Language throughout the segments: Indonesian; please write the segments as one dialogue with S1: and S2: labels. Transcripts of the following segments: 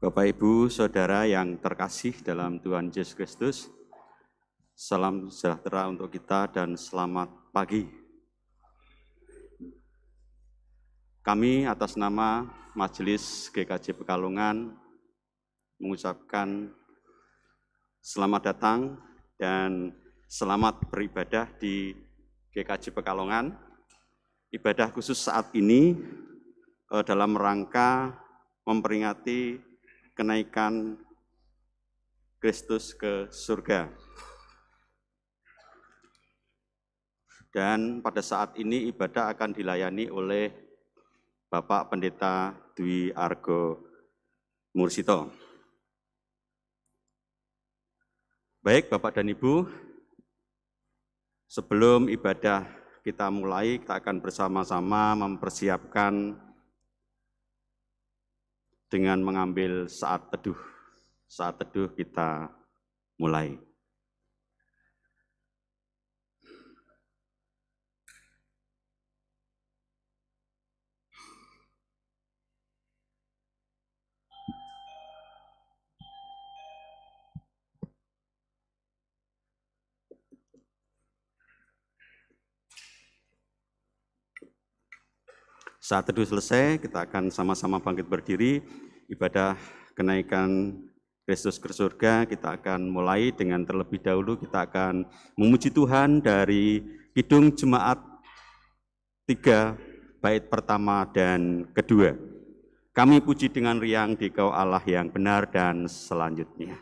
S1: Bapak, Ibu, Saudara yang terkasih dalam Tuhan Yesus Kristus, salam sejahtera untuk kita dan selamat pagi. Kami atas nama Majelis GKJ Pekalongan mengucapkan selamat datang dan selamat beribadah di GKJ Pekalongan. Ibadah khusus saat ini dalam rangka memperingati kenaikan Kristus ke surga. Dan pada saat ini ibadah akan dilayani oleh Bapak Pendeta Dwi Argo Mursito. Baik Bapak dan Ibu, sebelum ibadah kita mulai, kita akan bersama-sama mempersiapkan dengan mengambil saat teduh. Saat teduh kita mulai. Saat teduh selesai, kita akan sama-sama bangkit berdiri. Ibadah kenaikan Kristus ke surga kita akan mulai dengan terlebih dahulu kita akan memuji Tuhan dari Kidung Jemaat 3 bait pertama dan kedua. Kami puji dengan riang Dikau Allah yang benar dan selanjutnya.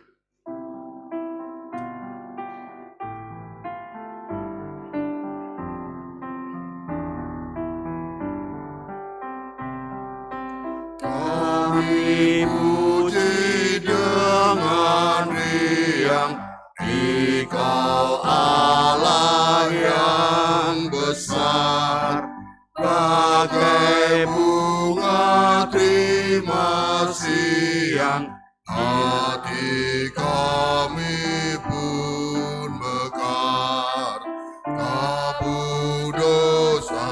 S2: Kami puji dengan riang Dikau Allah yang besar, bagai bunga terima siang, hati kami pun mekar. Kabur dosa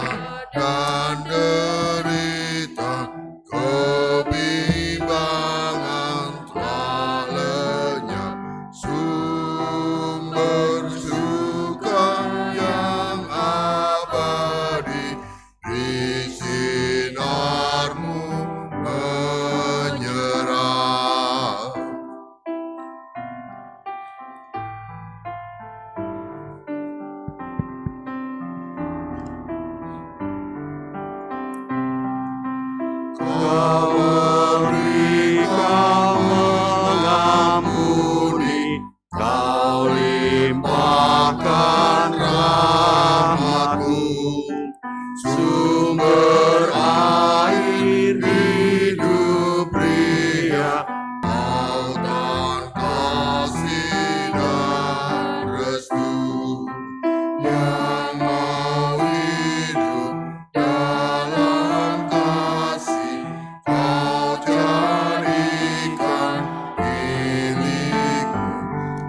S2: dan derita, kebimbangan telah lenyap, sumber suka yang abadi di sinarmu menyerah. Kau beri, Kau mengampuni, Kau limpahkan rahmat-Mu, sumber air hidup pria, lautan kasih dan restu, yang mau hidup dalam kasih, Kau jadikan milikmu,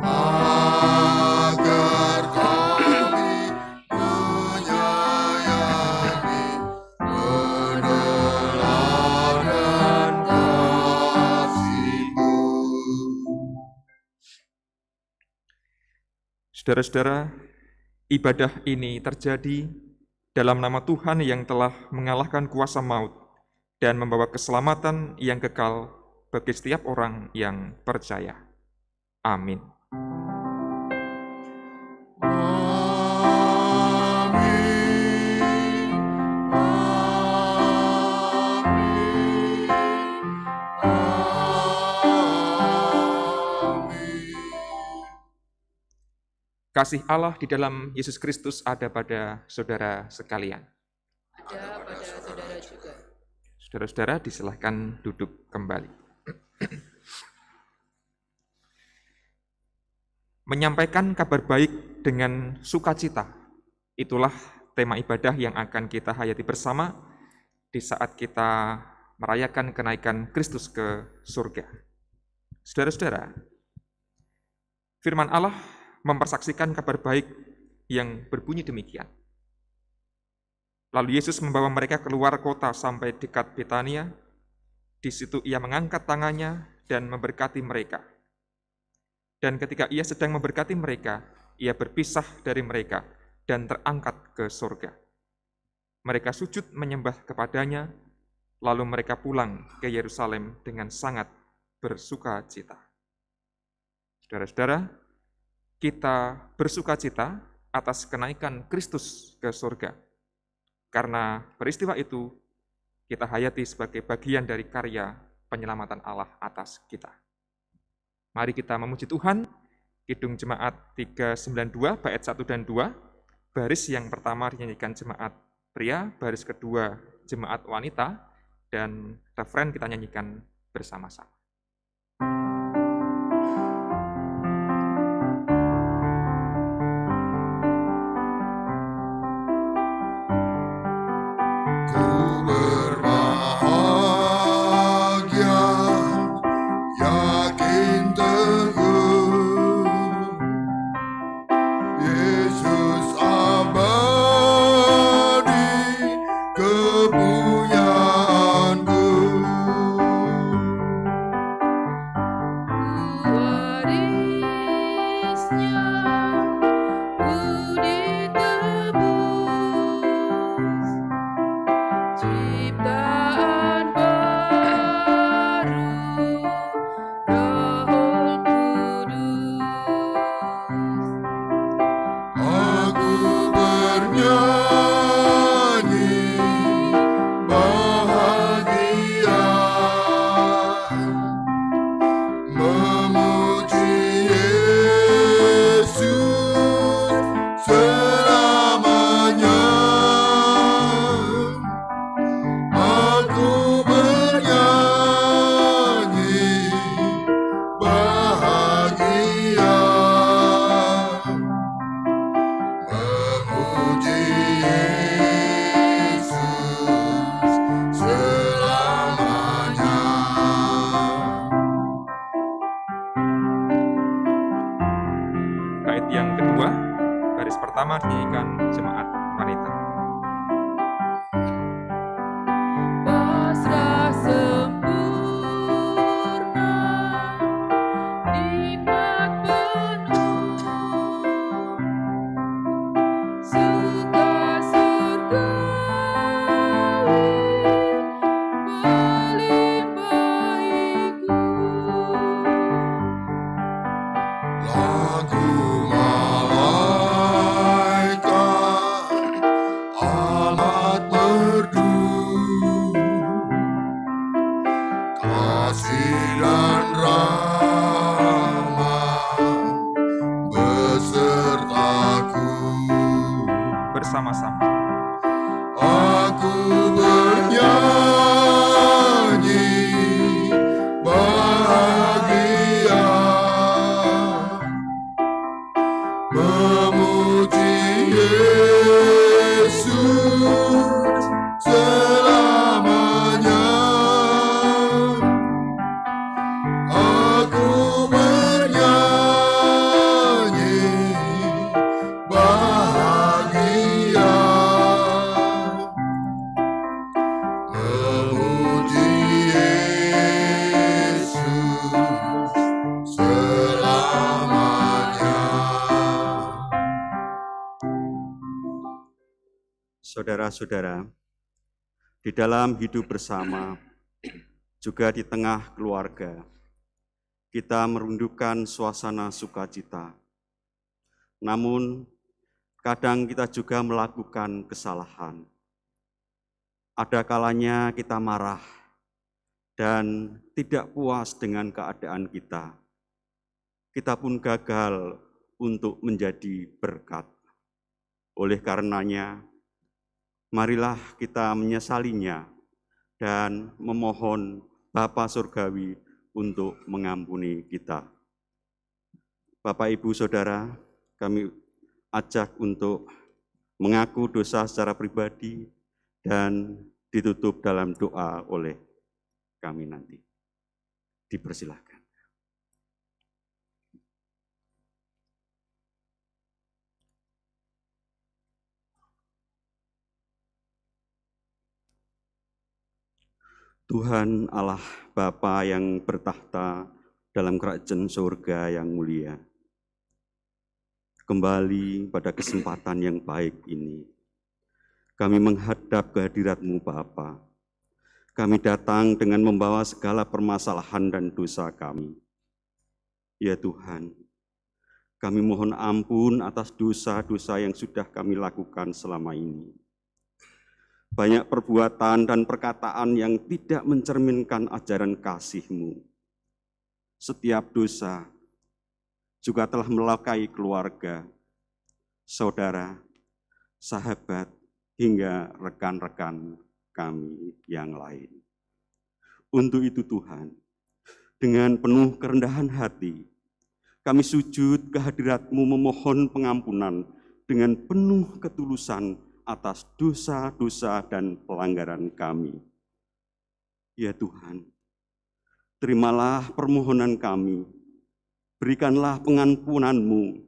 S2: agar kami menyayangi, meneladan kasih-Mu.
S3: Saudara-saudara, ibadah ini terjadi dalam nama Tuhan yang telah mengalahkan kuasa maut dan membawa keselamatan yang kekal bagi setiap orang yang percaya. Amin.
S2: Amin.
S3: Kasih Allah di dalam Yesus Kristus ada pada saudara sekalian.
S4: Ada pada saudara juga.
S3: Saudara-saudara, disilahkan duduk kembali. Menyampaikan kabar baik dengan sukacita, itulah tema ibadah yang akan kita hayati bersama di saat kita merayakan kenaikan Kristus ke surga. Saudara-saudara, firman Allah mempersaksikan kabar baik yang berbunyi demikian. Lalu Yesus membawa mereka keluar kota sampai dekat Betania. Di situ ia mengangkat tangannya dan memberkati mereka. Dan ketika ia sedang memberkati mereka, ia berpisah dari mereka dan terangkat ke surga. Mereka sujud menyembah kepadanya, lalu mereka pulang ke Yerusalem dengan sangat bersuka cita. Saudara-saudara, kita bersuka cita atas kenaikan Kristus ke surga. Karena peristiwa itu, kita hayati sebagai bagian dari karya penyelamatan Allah atas kita. Mari kita memuji Tuhan. Kidung Jemaat 392, bait 1 dan 2. Baris yang pertama dinyanyikan jemaat pria, baris kedua jemaat wanita, dan refren kita nyanyikan bersama-sama.
S2: Ku berbahagia, yakin teguh, Yesus abadi kepunyaanku.
S4: Warisnya ku ditebus, ciptaan baru, Roh Kudus.
S2: Aku bernyanyi bahagia, memuji Yesus selamanya. Aku bernyanyi bahagia, memuji Yesus selamanya.
S3: Bait yang kedua, baris pertama dinyanyikan jemaat wanita.
S4: Pasrah sempurna, nikmat penuh, suka surgawi, melimpahiku.
S2: Lagu malaikat amat merdu, kasih dan rahmat besertaku.
S3: Bersama-sama.
S2: Aku bernyanyi bahagia, memuji Yesus selamanya. Aku bernyanyi bahagia, memuji Yesus selamanya.
S1: Saudara-saudara, di dalam hidup bersama, juga di tengah keluarga, kita merundukkan suasana sukacita. Namun, kadang kita juga melakukan kesalahan. Ada kalanya kita marah dan tidak puas dengan keadaan kita. Kita pun gagal untuk menjadi berkat. Oleh karenanya, marilah kita menyesalinya dan memohon Bapa Surgawi untuk mengampuni kita. Bapak, Ibu, Saudara, kami ajak untuk mengaku dosa secara pribadi dan ditutup dalam doa oleh kami nanti. Dipersilahkan. Tuhan Allah Bapa yang bertahta dalam kerajaan surga yang mulia. Kembali pada kesempatan yang baik ini, kami menghadap kehadirat-Mu Bapa. Kami datang dengan membawa segala permasalahan dan dosa kami. Ya Tuhan, kami mohon ampun atas dosa-dosa yang sudah kami lakukan selama ini. Banyak perbuatan dan perkataan yang tidak mencerminkan ajaran kasih-Mu. Setiap dosa juga telah melukai keluarga, saudara, sahabat, hingga rekan-rekan kami yang lain. Untuk itu Tuhan, dengan penuh kerendahan hati, kami sujud kehadirat-Mu memohon pengampunan dengan penuh ketulusan atas dosa-dosa dan pelanggaran kami. Ya Tuhan, terimalah permohonan kami, berikanlah pengampunan-Mu,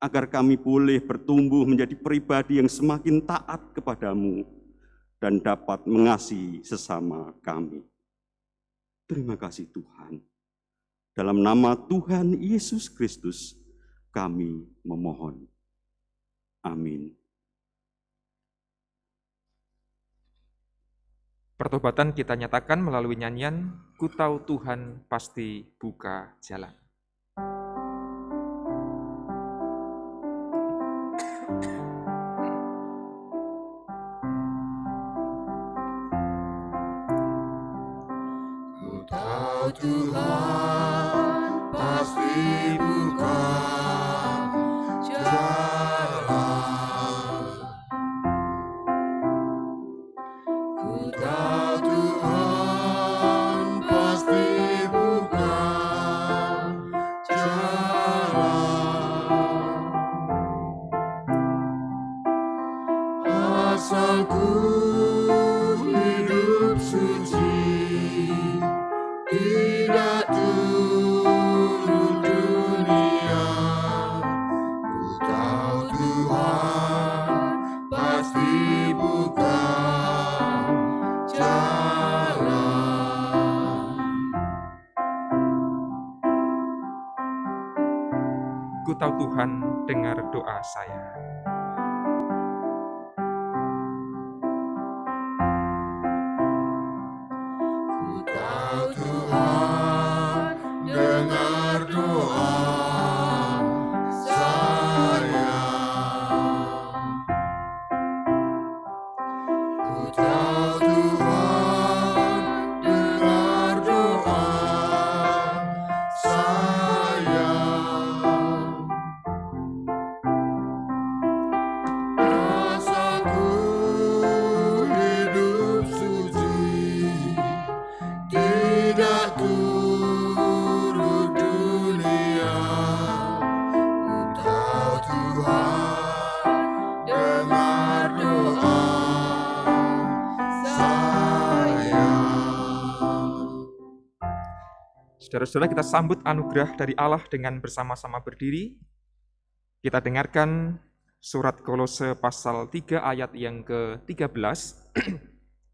S1: agar kami boleh bertumbuh menjadi pribadi yang semakin taat kepada-Mu dan dapat mengasihi sesama kami. Terima kasih Tuhan. Dalam nama Tuhan Yesus Kristus, kami memohon. Amin.
S3: Pertobatan kita nyatakan melalui nyanyian, Ku tahu Tuhan pasti buka jalan.
S2: Ku tahu Tuhan pasti buka jalan. Ku tahu Tuhan pasti buka jalan. Asal ku hidup suci, tidak turun dunia. Ku tahu Tuhan pasti buka jalan.
S3: Ku tahu Tuhan dengar doa saya.
S2: Ku tahu Tuhan dengar doa saya. Ku tahu Tuhan dengar doa saya. Rasaku hidup suci, tidak turut dunia. Ku tahu Tuhan dengar doa saya.
S3: Saudara-saudara, kita sambut anugerah dari Allah dengan bersama-sama berdiri. Kita dengarkan surat Kolose pasal 3 ayat yang ke-13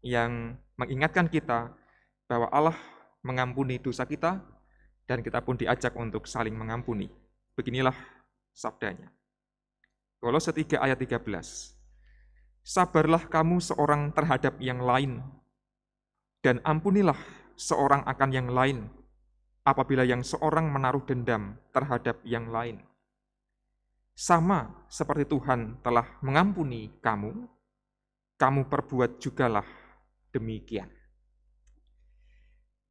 S3: yang mengingatkan kita bahwa Allah mengampuni dosa kita dan kita pun diajak untuk saling mengampuni. Beginilah sabdanya. Kolose 3 ayat 13. Sabarlah kamu seorang terhadap yang lain dan ampunilah seorang akan yang lain apabila yang seorang menaruh dendam terhadap yang lain. Sama seperti Tuhan telah mengampuni kamu, kamu perbuat jugalah demikian.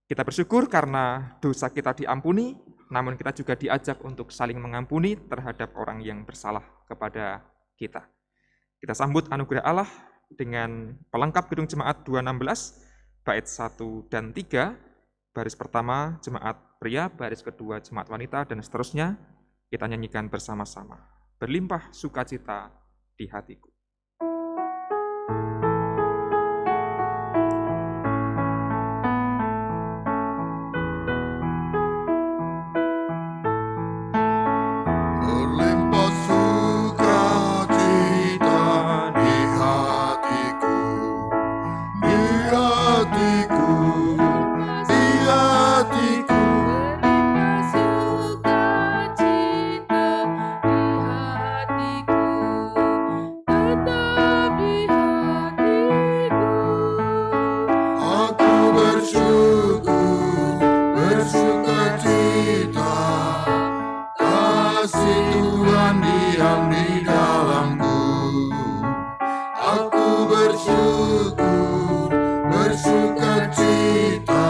S3: Kita bersyukur karena dosa kita diampuni, namun kita juga diajak untuk saling mengampuni terhadap orang yang bersalah kepada kita. Kita sambut anugerah Allah dengan pelengkap Gedung Jemaat 216, bait 1 dan 3, baris pertama Jemaat pria, baris kedua Jemaat wanita, dan seterusnya. Kita nyanyikan bersama-sama. Berlimpah sukacita di hatiku.
S2: Berlimpah sukacita di hatiku, di hatiku. kasih Tuhan diam di dalamku. Aku bersyukur, bersuka cita,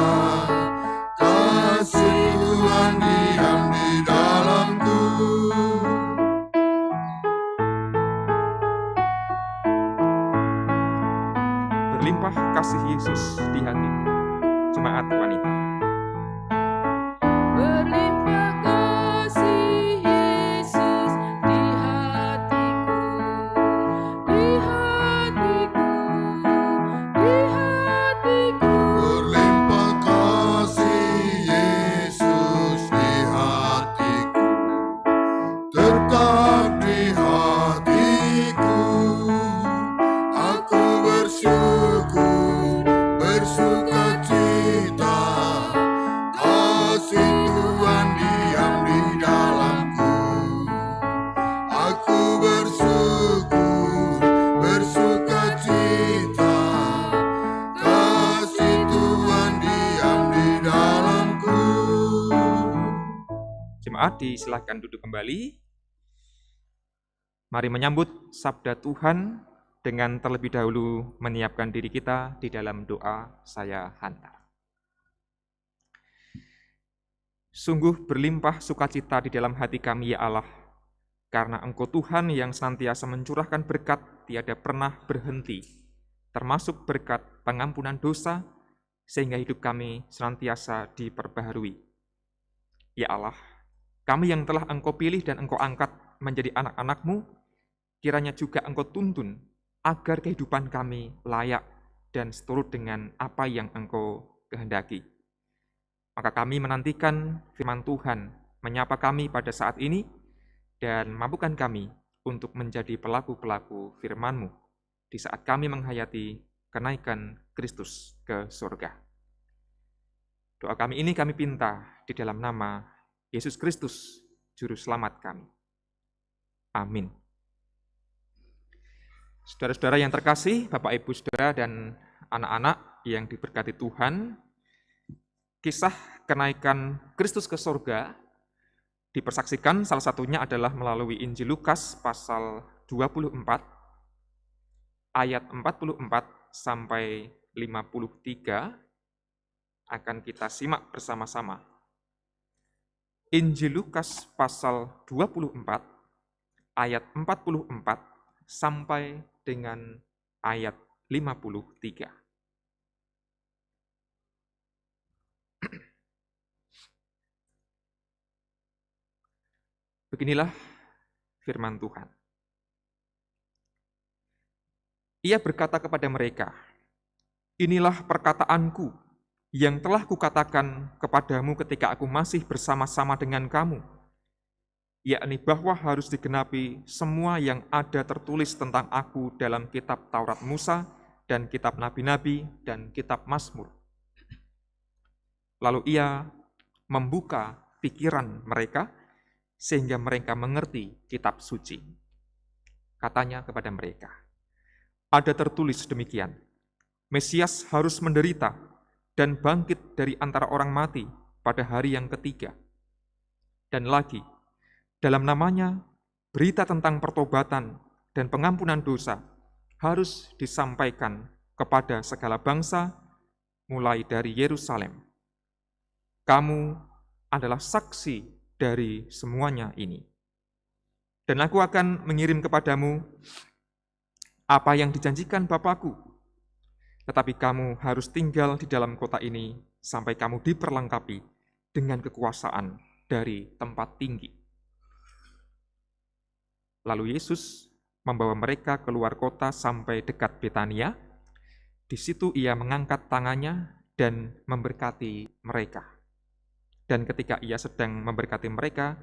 S2: kasih Tuhan diam di dalamku.
S3: Berlimpah kasih Yesus di hatiku. Jemaat wanita.
S4: Berlimpah kasih Yesus di hatiku, di hatiku, di hatiku.
S2: Berlimpah kasih Yesus di hatiku, tetap di hatiku. Aku bersyukur, bersuka cita, kasih Tuhan diam di dalamku. Aku bersyukur, bersuka cita, kasih Tuhan diam di dalamku.
S3: Jemaat disilakan duduk kembali. Mari menyambut sabda Tuhan dengan terlebih dahulu menyiapkan diri kita di dalam doa saya hantar. Sungguh berlimpah sukacita di dalam hati kami ya Allah, karena Engkau Tuhan yang senantiasa mencurahkan berkat tiada pernah berhenti, termasuk berkat pengampunan dosa, sehingga hidup kami senantiasa diperbaharui. Ya Allah, kami yang telah Engkau pilih dan Engkau angkat menjadi anak-anak-Mu, kiranya juga Engkau tuntun agar kehidupan kami layak dan seturut dengan apa yang Engkau kehendaki. Maka kami menantikan firman Tuhan menyapa kami pada saat ini dan mampukan kami untuk menjadi pelaku-pelaku firman-Mu di saat kami menghayati kenaikan Kristus ke surga. Doa kami ini kami pinta di dalam nama Yesus Kristus, Juru Selamat kami. Amin. Saudara-saudara yang terkasih, Bapak Ibu Saudara dan anak-anak yang diberkati Tuhan, kisah kenaikan Kristus ke surga dipersaksikan salah satunya adalah melalui Injil Lukas pasal 24 ayat 44 sampai 53 akan kita simak bersama-sama. Injil Lukas pasal 24 ayat 44 sampai dengan ayat 53. Beginilah firman Tuhan. Ia berkata kepada mereka, "Inilah perkataanku yang telah kukatakan kepadamu ketika aku masih bersama-sama dengan kamu, yakni bahwa harus digenapi semua yang ada tertulis tentang aku dalam kitab Taurat Musa dan kitab Nabi-Nabi dan kitab Mazmur." Lalu ia membuka pikiran mereka sehingga mereka mengerti kitab suci. Katanya kepada mereka, "Ada tertulis demikian, Mesias harus menderita dan bangkit dari antara orang mati pada hari yang ketiga. Dan lagi, dalam namanya, berita tentang pertobatan dan pengampunan dosa harus disampaikan kepada segala bangsa, mulai dari Yerusalem. Kamu adalah saksi dari semuanya ini. Dan aku akan mengirim kepadamu apa yang dijanjikan Bapakku, tetapi kamu harus tinggal di dalam kota ini sampai kamu diperlengkapi dengan kekuasaan dari tempat tinggi." Lalu Yesus membawa mereka keluar kota sampai dekat Betania. Di situ ia mengangkat tangannya dan memberkati mereka. Dan ketika ia sedang memberkati mereka,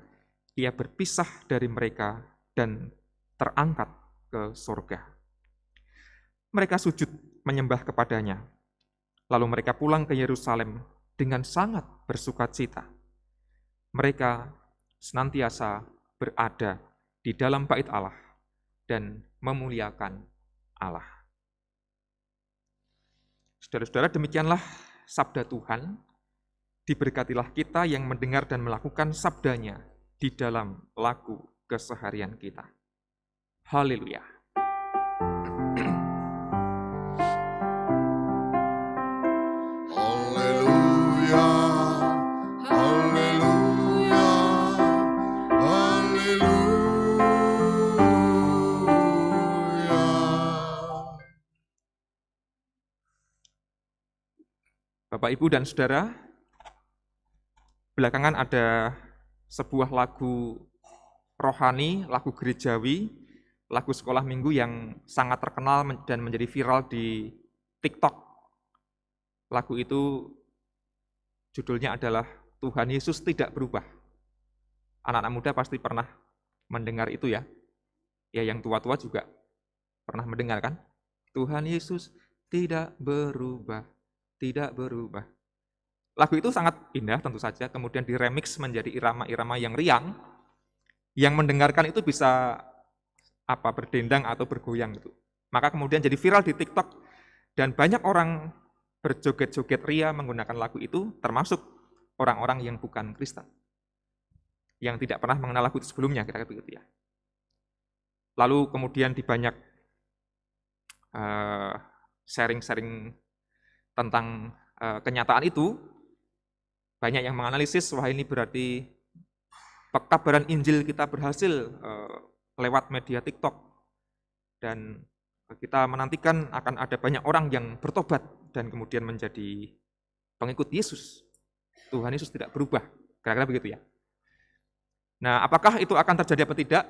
S3: ia berpisah dari mereka dan terangkat ke surga. Mereka sujud menyembah kepadanya. Lalu mereka pulang ke Yerusalem dengan sangat bersukacita. Mereka senantiasa berada di dalam bait Allah dan memuliakan Allah. Saudara-saudara, demikianlah sabda Tuhan. Diberkatilah kita yang mendengar dan melakukan sabdanya di dalam lagu keseharian kita. Haleluya.
S2: Haleluya, haleluya, haleluya.
S3: Bapak, Ibu, dan Saudara, belakangan ada sebuah lagu rohani, lagu gerejawi, lagu sekolah minggu yang sangat terkenal dan menjadi viral di TikTok. Lagu itu judulnya adalah Tuhan Yesus Tidak Berubah. Anak-anak muda pasti pernah mendengar itu ya. Ya, yang tua-tua juga pernah mendengar kan? Tuhan Yesus tidak berubah, tidak berubah. Lagu itu sangat indah tentu saja, kemudian diremix menjadi irama-irama yang riang, yang mendengarkan itu bisa berdendang atau bergoyang gitu. Maka kemudian jadi viral di TikTok dan banyak orang berjoget-joget ria menggunakan lagu itu, termasuk orang-orang yang bukan Kristen, yang tidak pernah mengenal lagu itu sebelumnya, kira-kira begitu ya. Lalu kemudian di banyak sharing-sharing tentang kenyataan itu, banyak yang menganalisis, wah ini berarti pekabaran Injil kita berhasil lewat media TikTok. Dan kita menantikan akan ada banyak orang yang bertobat dan kemudian menjadi pengikut Yesus. Tuhan Yesus tidak berubah, kira-kira begitu ya. Nah, apakah itu akan terjadi apa tidak?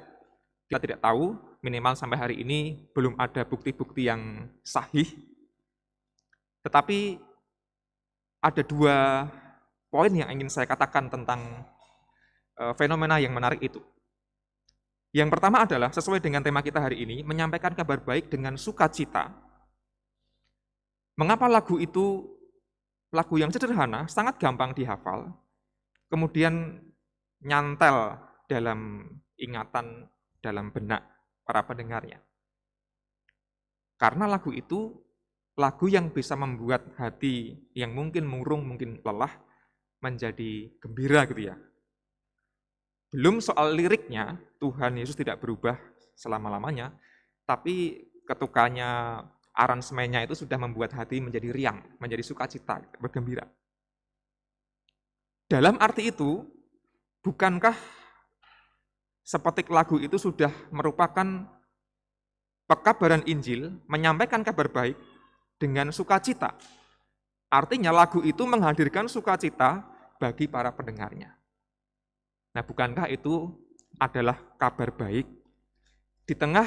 S3: Kita tidak tahu, minimal sampai hari ini belum ada bukti-bukti yang sahih. Tetapi ada dua poin yang ingin saya katakan tentang fenomena yang menarik itu. Yang pertama adalah, sesuai dengan tema kita hari ini, menyampaikan kabar baik dengan sukacita. Mengapa lagu itu lagu yang sederhana, sangat gampang dihafal, kemudian nyantel dalam ingatan, dalam benak para pendengarnya. Karena lagu itu lagu yang bisa membuat hati yang mungkin murung, mungkin lelah, menjadi gembira gitu ya. Belum soal liriknya, Tuhan Yesus tidak berubah selama-lamanya, tapi ketukannya, aransemennya itu sudah membuat hati menjadi riang, menjadi sukacita, bergembira. Dalam arti itu, bukankah sepetik lagu itu sudah merupakan pekabaran Injil, menyampaikan kabar baik dengan sukacita? Artinya lagu itu menghadirkan sukacita bagi para pendengarnya. Nah, bukankah itu adalah kabar baik di tengah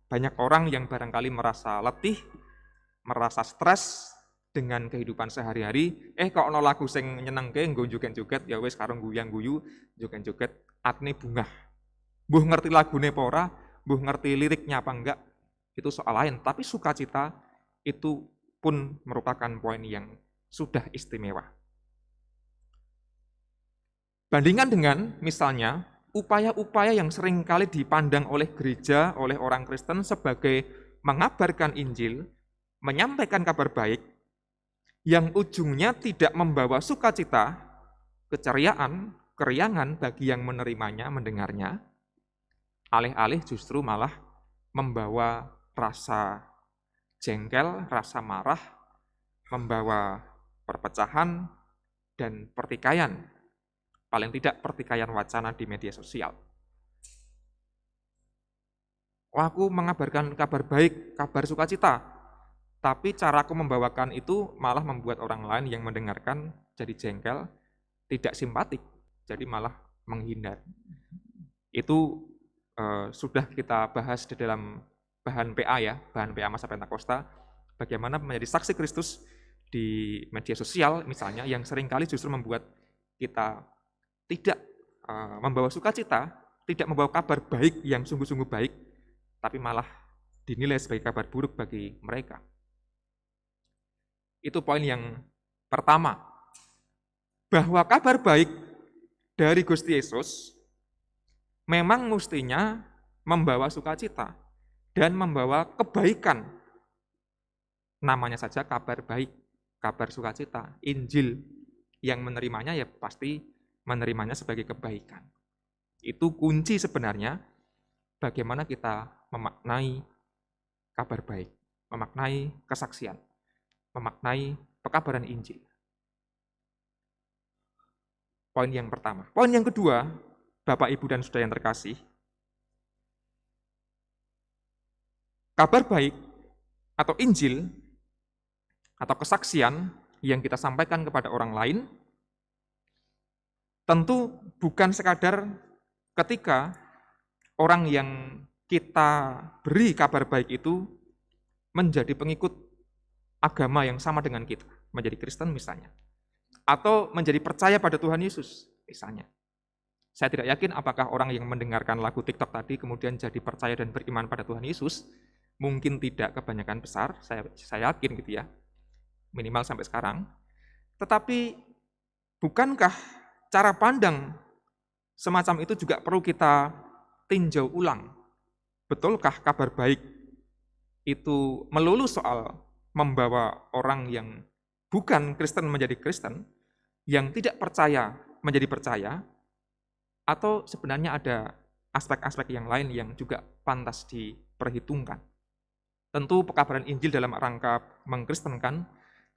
S3: banyak orang yang barangkali merasa letih, merasa stres dengan kehidupan sehari-hari, kok ono lagu sing nyenengke nggo joget-joget, ya wis karo guyang-guyu, joget-joget atne bungah. Mbuh ngerti lagune apa ora, mbuh ngerti liriknya apa enggak, itu soal lain, tapi sukacita itu pun merupakan poin yang sudah istimewa. Bandingkan dengan misalnya upaya-upaya yang seringkali dipandang oleh gereja, oleh orang Kristen sebagai mengabarkan Injil, menyampaikan kabar baik, yang ujungnya tidak membawa sukacita, keceriaan, keriangan bagi yang menerimanya, mendengarnya, alih-alih justru malah membawa rasa jengkel, rasa marah, membawa perpecahan dan pertikaian. Paling tidak pertikaian wacana di media sosial. Aku mengabarkan kabar baik, kabar sukacita, tapi caraku membawakan itu malah membuat orang lain yang mendengarkan jadi jengkel, tidak simpatik, jadi malah menghindar. Itu sudah kita bahas di dalam bahan PA ya, bahan PA masa Pentakosta, bagaimana menjadi saksi Kristus di media sosial misalnya, yang seringkali justru membuat kita tidak membawa sukacita, tidak membawa kabar baik yang sungguh-sungguh baik, tapi malah dinilai sebagai kabar buruk bagi mereka. Itu poin yang pertama, bahwa kabar baik dari Gusti Yesus memang mestinya membawa sukacita dan membawa kebaikan. Namanya saja kabar baik, kabar sukacita, Injil. Yang menerimanya ya pasti menerimanya sebagai kebaikan. Itu kunci sebenarnya bagaimana kita memaknai kabar baik, memaknai kesaksian, memaknai pekabaran Injil. Poin yang pertama. Poin yang kedua, Bapak, Ibu, dan Saudara yang terkasih, kabar baik atau Injil atau kesaksian yang kita sampaikan kepada orang lain tentu bukan sekadar ketika orang yang kita beri kabar baik itu menjadi pengikut agama yang sama dengan kita, menjadi Kristen misalnya, atau menjadi percaya pada Tuhan Yesus misalnya. Saya tidak yakin apakah orang yang mendengarkan lagu TikTok tadi kemudian jadi percaya dan beriman pada Tuhan Yesus. Mungkin tidak kebanyakan besar, saya yakin gitu ya, minimal sampai sekarang. Tetapi bukankah cara pandang semacam itu juga perlu kita tinjau ulang? Betulkah kabar baik itu melulu soal membawa orang yang bukan Kristen menjadi Kristen, yang tidak percaya menjadi percaya, atau sebenarnya ada aspek-aspek yang lain yang juga pantas diperhitungkan? Tentu pekabaran Injil dalam rangka mengkristenkan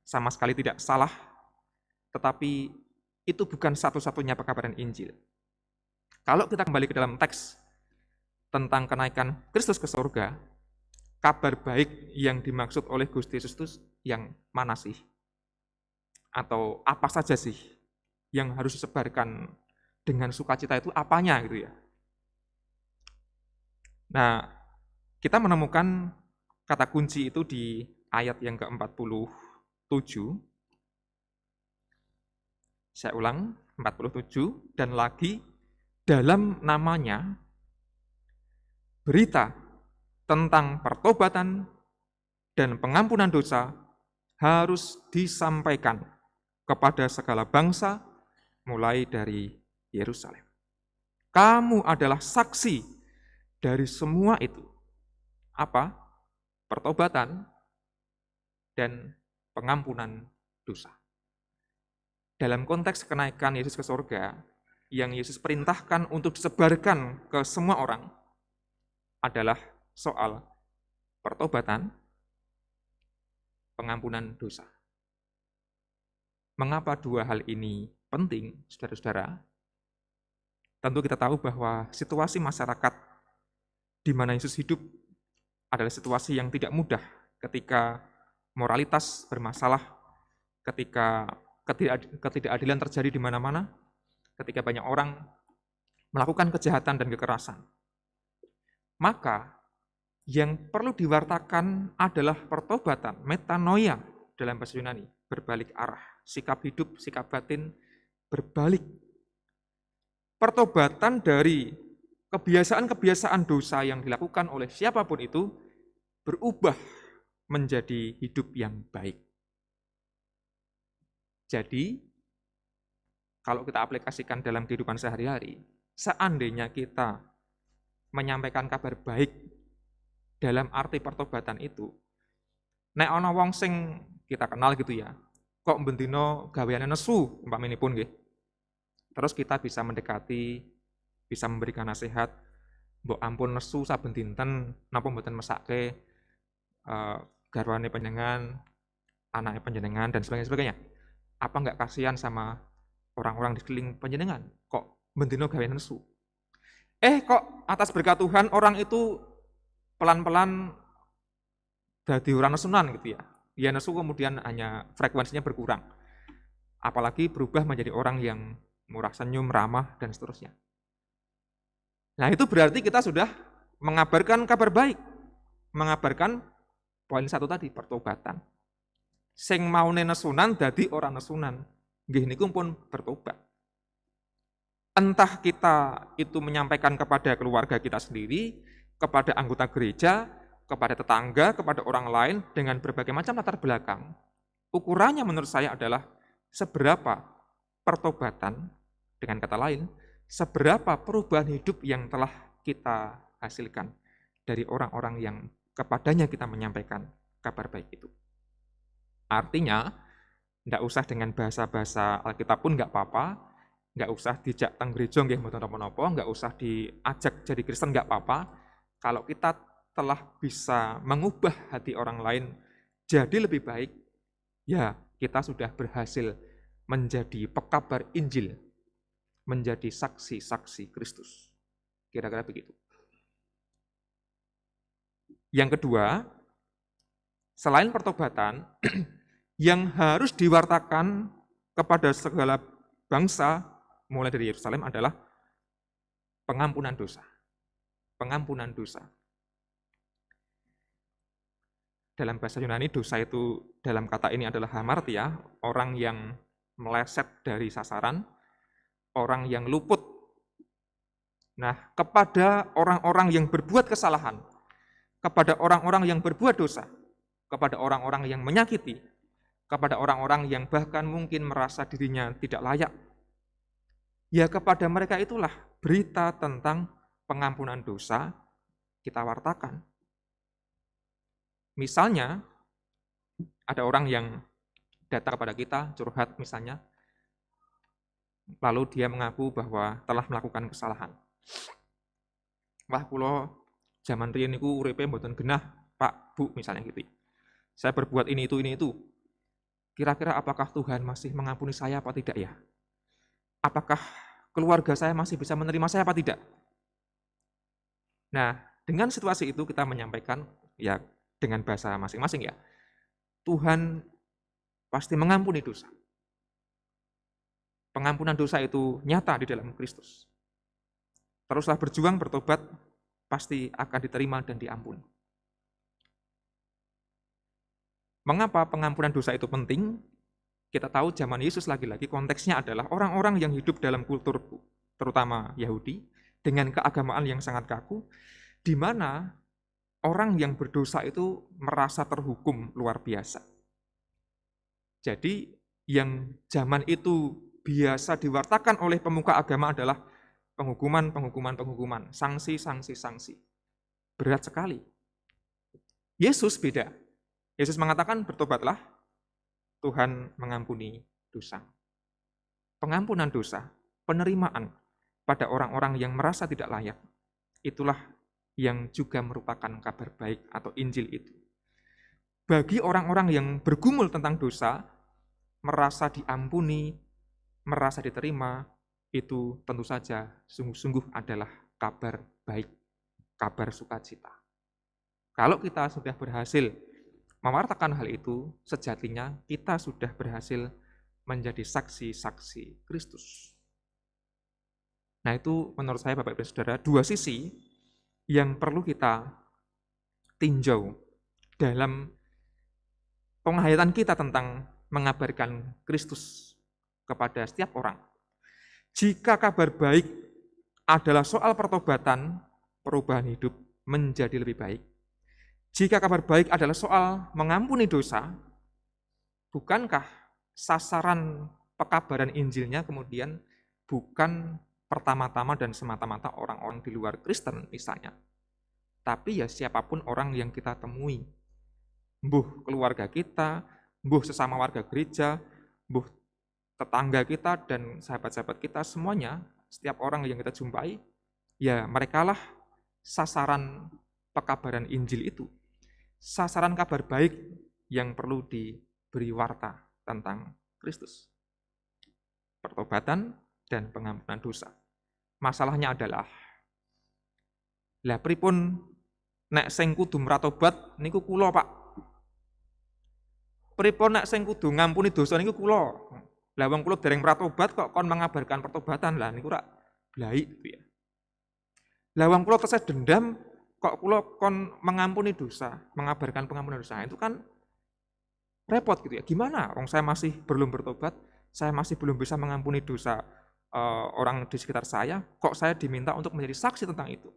S3: sama sekali tidak salah, tetapi itu bukan satu-satunya pekabaran Injil. Kalau kita kembali ke dalam teks tentang kenaikan Kristus ke surga, kabar baik yang dimaksud oleh Gusti Yesus itu yang mana sih? Atau apa saja sih yang harus disebarkan dengan sukacita itu apanya gitu ya? Nah, kita menemukan kata kunci itu di ayat yang ke-47. Saya ulang, 47, dan lagi dalam namanya berita tentang pertobatan dan pengampunan dosa harus disampaikan kepada segala bangsa mulai dari Yerusalem. Kamu adalah saksi dari semua itu. Apa? Pertobatan dan pengampunan dosa. Dalam konteks kenaikan Yesus ke surga, yang Yesus perintahkan untuk disebarkan ke semua orang adalah soal pertobatan, pengampunan dosa. Mengapa dua hal ini penting, saudara-saudara? Tentu kita tahu bahwa situasi masyarakat di mana Yesus hidup adalah situasi yang tidak mudah ketika moralitas bermasalah, ketika ketidakadilan terjadi di mana-mana, ketika banyak orang melakukan kejahatan dan kekerasan. Maka yang perlu diwartakan adalah pertobatan, metanoia dalam bahasa Yunani, berbalik arah, sikap hidup, sikap batin berbalik. Pertobatan dari kebiasaan-kebiasaan dosa yang dilakukan oleh siapapun itu berubah menjadi hidup yang baik. Jadi, kalau kita aplikasikan dalam kehidupan sehari-hari, seandainya kita menyampaikan kabar baik dalam arti pertobatan itu, nek ana wong sing kita kenal gitu ya, kok bendino gaweane nesu umpaminipun nggih. Terus kita bisa mendekati, bisa memberikan nasihat, mbok ampun nesu saben dinten napa mboten mesake garwane panjenengan, anake panjenengan dan sebagainya. Apa enggak kasihan sama orang-orang di sekeliling panjenengan? Kok bendino gawe nesu? Kok atas berkat Tuhan orang itu pelan-pelan dadi ora nesunan gitu ya. Ya nesu kemudian hanya frekuensinya berkurang. Apalagi berubah menjadi orang yang murah senyum, ramah, dan seterusnya. Nah itu berarti kita sudah mengabarkan kabar baik. Mengabarkan poin satu tadi, pertobatan. Sing maune nesunan dadi ora nesunan. Nggih niku pun bertobat. Entah kita itu menyampaikan kepada keluarga kita sendiri, kepada anggota gereja, kepada tetangga, kepada orang lain dengan berbagai macam latar belakang. Ukurannya menurut saya adalah seberapa pertobatan, dengan kata lain, seberapa perubahan hidup yang telah kita hasilkan dari orang-orang yang kepadanya kita menyampaikan kabar baik itu. Artinya, tidak usah dengan bahasa-bahasa Alkitab pun nggak apa-apa, nggak usah dijak teng gereja nggih mboten napa-napa, nggak usah diajak jadi Kristen nggak apa-apa. Kalau kita telah bisa mengubah hati orang lain jadi lebih baik, ya kita sudah berhasil menjadi pekabar Injil, menjadi saksi-saksi Kristus. Kira-kira begitu. Yang kedua, selain pertobatan, yang harus diwartakan kepada segala bangsa, mulai dari Yerusalem adalah pengampunan dosa. Pengampunan dosa. Dalam bahasa Yunani, dosa itu dalam kata ini adalah hamartia, orang yang meleset dari sasaran, orang yang luput. Nah, kepada orang-orang yang berbuat kesalahan, kepada orang-orang yang berbuat dosa, kepada orang-orang yang menyakiti, kepada orang-orang yang bahkan mungkin merasa dirinya tidak layak, ya kepada mereka itulah berita tentang pengampunan dosa kita wartakan. Misalnya, ada orang yang datang kepada kita, curhat misalnya, lalu dia mengaku bahwa telah melakukan kesalahan. Wah, kula zaman riyen niku uripe mboten genah, Pak, Bu, misalnya gitu. Saya berbuat ini itu. Kira-kira apakah Tuhan masih mengampuni saya apa tidak ya? Apakah keluarga saya masih bisa menerima saya apa tidak? Nah, dengan situasi itu kita menyampaikan, ya dengan bahasa masing-masing ya, Tuhan pasti mengampuni dosa. Pengampunan dosa itu nyata di dalam Kristus. Teruslah berjuang, bertobat, pasti akan diterima dan diampuni. Mengapa pengampunan dosa itu penting? Kita tahu zaman Yesus lagi-lagi konteksnya adalah orang-orang yang hidup dalam kultur, terutama Yahudi, dengan keagamaan yang sangat kaku, di mana orang yang berdosa itu merasa terhukum luar biasa. Jadi yang zaman itu biasa diwartakan oleh pemuka agama adalah penghukuman, sanksi. Berat sekali. Yesus beda. Yesus mengatakan bertobatlah, Tuhan mengampuni dosa. Pengampunan dosa, penerimaan pada orang-orang yang merasa tidak layak, itulah yang juga merupakan kabar baik atau Injil itu. Bagi orang-orang yang bergumul tentang dosa, merasa diampuni, merasa diterima, itu tentu saja sungguh-sungguh adalah kabar baik, kabar sukacita. Kalau kita sudah berhasil mewartakan hal itu, sejatinya kita sudah berhasil menjadi saksi-saksi Kristus. Nah, itu menurut saya Bapak Ibu Saudara, dua sisi yang perlu kita tinjau dalam penghayatan kita tentang mengabarkan Kristus kepada setiap orang. Jika kabar baik adalah soal pertobatan, perubahan hidup menjadi lebih baik. Jika kabar baik adalah soal mengampuni dosa, bukankah sasaran pekabaran Injilnya kemudian bukan pertama-tama dan semata-mata orang-orang di luar Kristen misalnya, tapi ya siapapun orang yang kita temui, mbuh keluarga kita, mbuh sesama warga gereja, mbuh tetangga kita dan sahabat-sahabat kita, semuanya, setiap orang yang kita jumpai, ya merekalah sasaran pekabaran Injil itu, sasaran kabar baik yang perlu diberi warta tentang Kristus. Pertobatan dan pengampunan dosa. Masalahnya adalah, lah pripun nek sing kudu mratobat niku kula, Pak. Pripun nek sing kudu ngampuni dosa niku kula. Lah wong kula dereng mratobat kok kon mengabarkan pertobatan, lah niku rak blaik gitu ya. Lah wong kula tesih dendam kok kula kon mengampuni dosa, mengabarkan pengampunan dosa. Itu kan repot gitu ya. Gimana? Wong saya masih belum bertobat, saya masih belum bisa mengampuni dosa orang di sekitar saya, kok saya diminta untuk menjadi saksi tentang itu.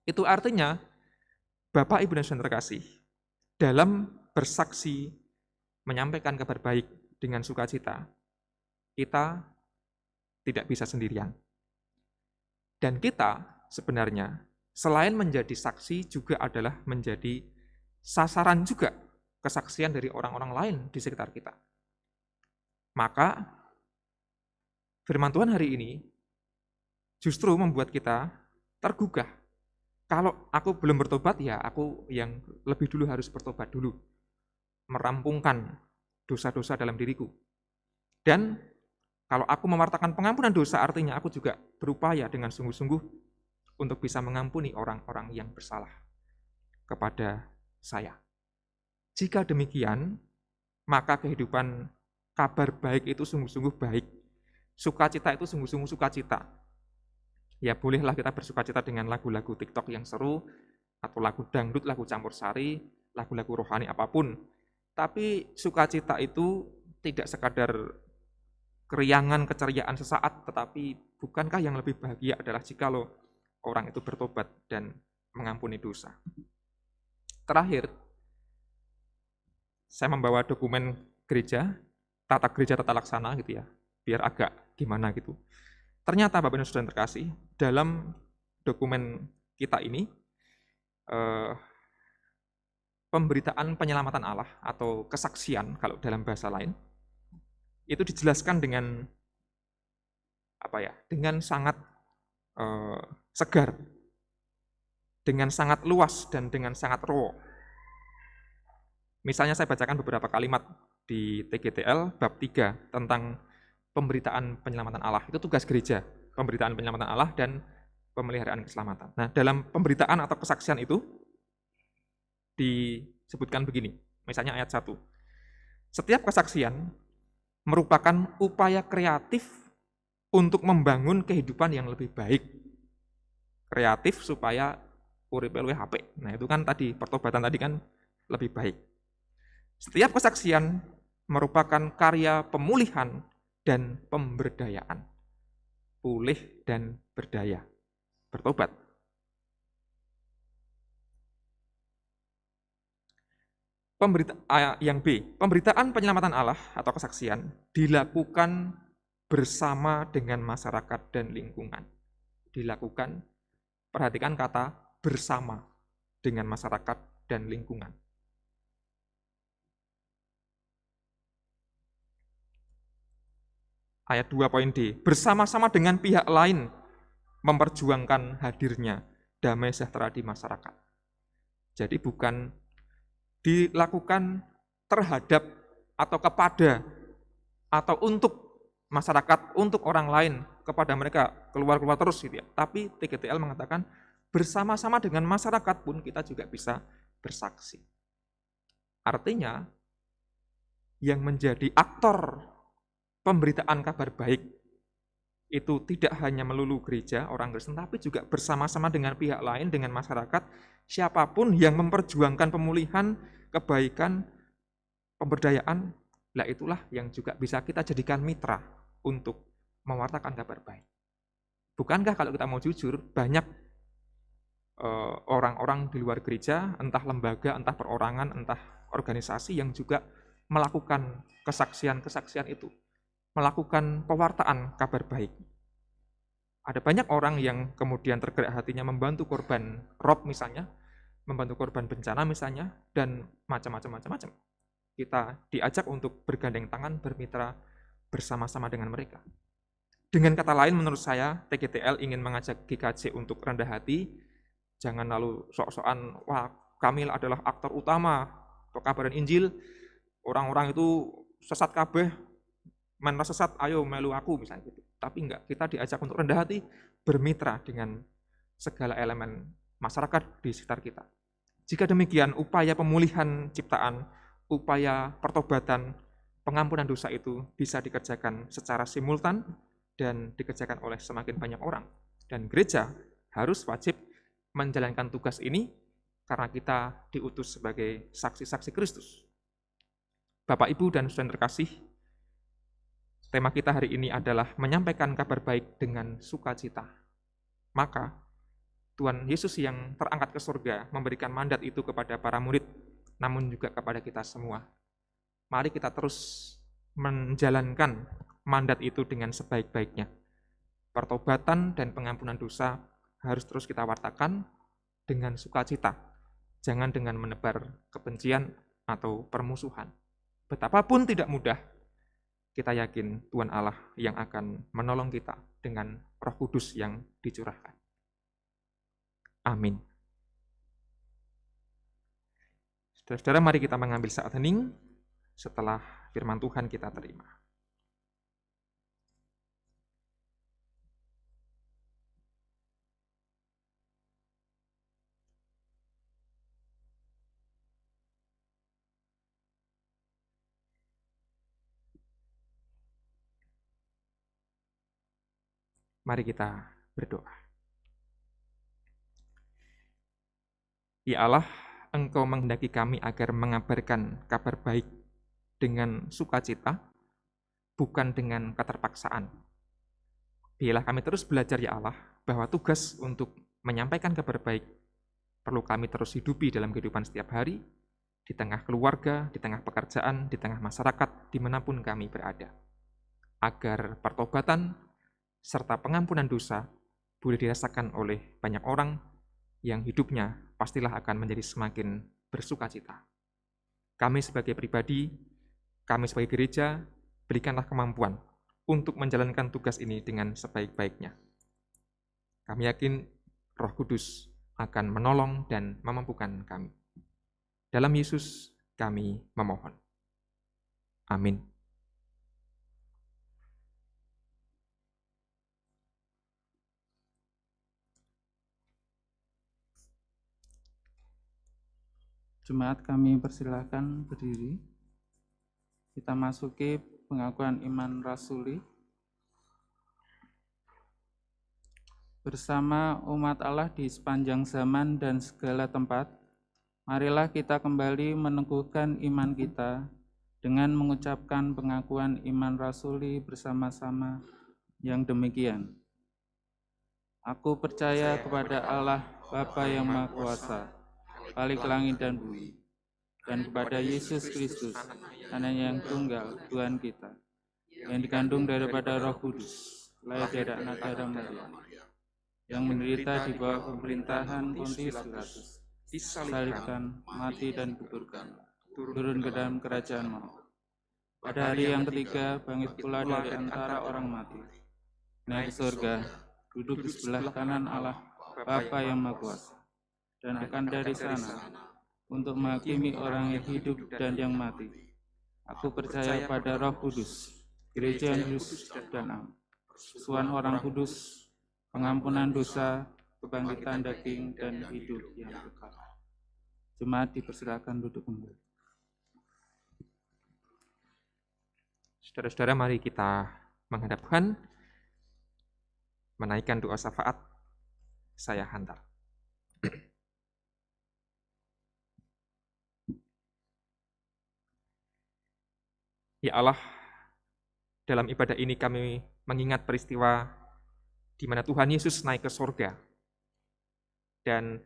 S3: Itu artinya, Bapak, Ibu, dan Saudara terkasih, dalam bersaksi, menyampaikan kabar baik dengan sukacita, kita tidak bisa sendirian. Dan kita sebenarnya, selain menjadi saksi, juga adalah menjadi sasaran juga kesaksian dari orang-orang lain di sekitar kita. Maka, Firman Tuhan hari ini justru membuat kita tergugah. Kalau aku belum bertobat, ya aku yang lebih dulu harus bertobat dulu. Merampungkan dosa-dosa dalam diriku. Dan kalau aku mewartakan pengampunan dosa, artinya aku juga berupaya dengan sungguh-sungguh untuk bisa mengampuni orang-orang yang bersalah kepada saya. Jika demikian, maka kehidupan kabar baik itu sungguh-sungguh baik. Sukacita itu sungguh-sungguh sukacita. Ya bolehlah kita bersukacita dengan lagu-lagu TikTok yang seru, atau lagu dangdut, lagu campur sari, lagu-lagu rohani apapun. Tapi sukacita itu tidak sekadar keriangan, keceriaan sesaat, tetapi bukankah yang lebih bahagia adalah jikalau orang itu bertobat dan mengampuni dosa. Terakhir, saya membawa dokumen gereja, tata gereja tata laksana gitu ya, biar agak gimana gitu. Ternyata Bapak dan Saudara terkasih, dalam dokumen kita ini, pemberitaan penyelamatan Allah atau kesaksian kalau dalam bahasa lain, itu dijelaskan dengan dengan sangat segar, dengan sangat luas dan dengan sangat raw. Misalnya saya bacakan beberapa kalimat di TGTL bab 3 tentang pemberitaan penyelamatan Allah. Itu tugas gereja, pemberitaan penyelamatan Allah dan pemeliharaan keselamatan. Nah, dalam pemberitaan atau kesaksian itu disebutkan begini, misalnya ayat 1. Setiap kesaksian merupakan upaya kreatif untuk membangun kehidupan yang lebih baik. Kreatif supaya urip luwih apik. Nah, itu kan tadi pertobatan tadi kan lebih baik. Setiap kesaksian merupakan karya pemulihan dan pemberdayaan. Pulih dan berdaya. Bertobat. Yang B, pemberitaan penyelamatan Allah atau kesaksian dilakukan bersama dengan masyarakat dan lingkungan. Dilakukan, perhatikan kata bersama dengan masyarakat dan lingkungan. Ayat 2 poin D, bersama-sama dengan pihak lain memperjuangkan hadirnya damai sejahtera di masyarakat. Jadi bukan dilakukan terhadap atau kepada atau untuk masyarakat, untuk orang lain, kepada mereka keluar-keluar terus gitu ya. Tapi TGTL mengatakan bersama-sama dengan masyarakat pun kita juga bisa bersaksi. Artinya yang menjadi aktor pemberitaan kabar baik itu tidak hanya melulu gereja, orang Kristen, tapi juga bersama-sama dengan pihak lain, dengan masyarakat, siapapun yang memperjuangkan pemulihan, kebaikan, pemberdayaan, lah itulah yang juga bisa kita jadikan mitra untuk mewartakan kabar baik. Bukankah kalau kita mau jujur, banyak orang-orang di luar gereja, entah lembaga, entah perorangan, entah organisasi yang juga melakukan kesaksian-kesaksian itu, melakukan pewartaan kabar baik. Ada banyak orang yang kemudian tergerak hatinya membantu korban rob misalnya, membantu korban bencana misalnya, dan macam-macam. Kita diajak untuk bergandeng tangan, bermitra bersama-sama dengan mereka. Dengan kata lain, menurut saya, TGTL ingin mengajak GKJ untuk rendah hati, jangan lalu sok-sokan, wah kami adalah aktor utama pekabaran Injil, orang-orang itu sesat kabeh, mana sesat, ayo melu aku misalnya gitu. Tapi enggak, kita diajak untuk rendah hati, bermitra dengan segala elemen masyarakat di sekitar kita. Jika demikian, upaya pemulihan ciptaan, upaya pertobatan, pengampunan dosa itu bisa dikerjakan secara simultan dan dikerjakan oleh semakin banyak orang. Dan gereja harus wajib menjalankan tugas ini karena kita diutus sebagai saksi-saksi Kristus. Bapak, Ibu, dan saudara terkasih, tema kita hari ini adalah menyampaikan kabar baik dengan sukacita. Maka, Tuhan Yesus yang terangkat ke surga memberikan mandat itu kepada para murid, namun juga kepada kita semua. Mari kita terus menjalankan mandat itu dengan sebaik-baiknya. Pertobatan dan pengampunan dosa harus terus kita wartakan dengan sukacita, jangan dengan menebar kebencian atau permusuhan. Betapapun tidak mudah, kita yakin Tuhan Allah yang akan menolong kita dengan Roh Kudus yang dicurahkan. Amin. Saudara-saudara, mari kita mengambil saat hening setelah firman Tuhan kita terima. Mari kita berdoa. Ya Allah, Engkau menghendaki kami agar mengabarkan kabar baik dengan sukacita, bukan dengan keterpaksaan. Biarlah kami terus belajar ya Allah, bahwa tugas untuk menyampaikan kabar baik perlu kami terus hidupi dalam kehidupan setiap hari, di tengah keluarga, di tengah pekerjaan, di tengah masyarakat, dimanapun kami berada. Agar pertobatan serta pengampunan dosa boleh dirasakan oleh banyak orang yang hidupnya pastilah akan menjadi semakin bersukacita. Kami sebagai pribadi, kami sebagai gereja, berikanlah kemampuan untuk menjalankan tugas ini dengan sebaik-baiknya. Kami yakin Roh Kudus akan menolong dan memampukan kami. Dalam Yesus kami memohon. Amin.
S5: Jemaat kami persilahkan berdiri. Kita masuki pengakuan iman rasuli. Bersama umat Allah di sepanjang zaman dan segala tempat, marilah kita kembali meneguhkan iman kita dengan mengucapkan pengakuan iman rasuli bersama-sama yang demikian. Aku percaya kepada Allah Bapa yang Maha Kuasa, Khalik langit dan bumi, dan kepada Yesus Kristus, anaknya yang tunggal, Tuhan kita, yang dikandung daripada Roh Kudus, lahir dari anak darah Maria, yang menderita di bawah pemerintahan Pontius Pilatus, disalibkan, mati dan dikuburkan, turun ke dalam kerajaan maut. Pada hari yang ketiga, bangkit pula dari antara orang mati, naik ke surga, duduk di sebelah kanan Allah, Bapa yang Maha Kuasa, dan akan dari sana untuk menghakimi orang yang hidup dan yang mati. Aku percaya pada Roh Kudus, gereja yang kudus dan am, persekutuan orang kudus, pengampunan dosa, kebangkitan daging, dan hidup yang kekal. Jemaat dipersilakan duduk kembali.
S3: Saudara-saudara, mari kita menghadap Tuhan, menaikkan doa syafaat. Saya hantar. Ya Allah, dalam ibadah ini kami mengingat peristiwa di mana Tuhan Yesus naik ke surga. Dan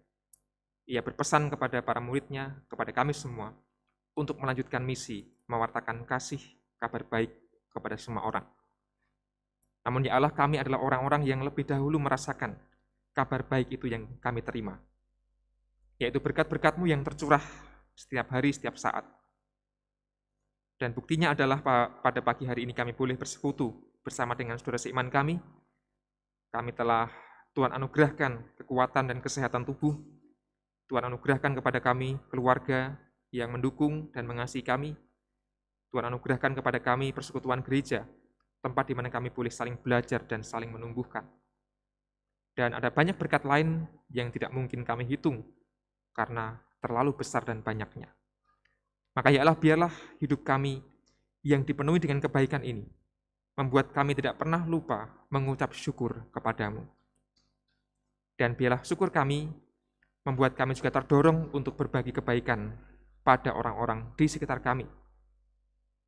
S3: Ia berpesan kepada para murid-Nya, kepada kami semua, untuk melanjutkan misi, mewartakan kasih, kabar baik kepada semua orang. Namun ya Allah, kami adalah orang-orang yang lebih dahulu merasakan kabar baik itu yang kami terima, yaitu berkat-berkat-Mu yang tercurah setiap hari, setiap saat. Dan buktinya adalah pada pagi hari ini kami boleh bersekutu bersama dengan saudara seiman kami. Kami telah Tuhan anugerahkan kekuatan dan kesehatan tubuh. Tuhan anugerahkan kepada kami keluarga yang mendukung dan mengasihi kami. Tuhan anugerahkan kepada kami persekutuan gereja, tempat di mana kami boleh saling belajar dan saling menumbuhkan. Dan ada banyak berkat lain yang tidak mungkin kami hitung karena terlalu besar dan banyaknya. Maka ya Allah, biarlah hidup kami yang dipenuhi dengan kebaikan ini membuat kami tidak pernah lupa mengucap syukur kepadamu. Dan biarlah syukur kami membuat kami juga terdorong untuk berbagi kebaikan pada orang-orang di sekitar kami.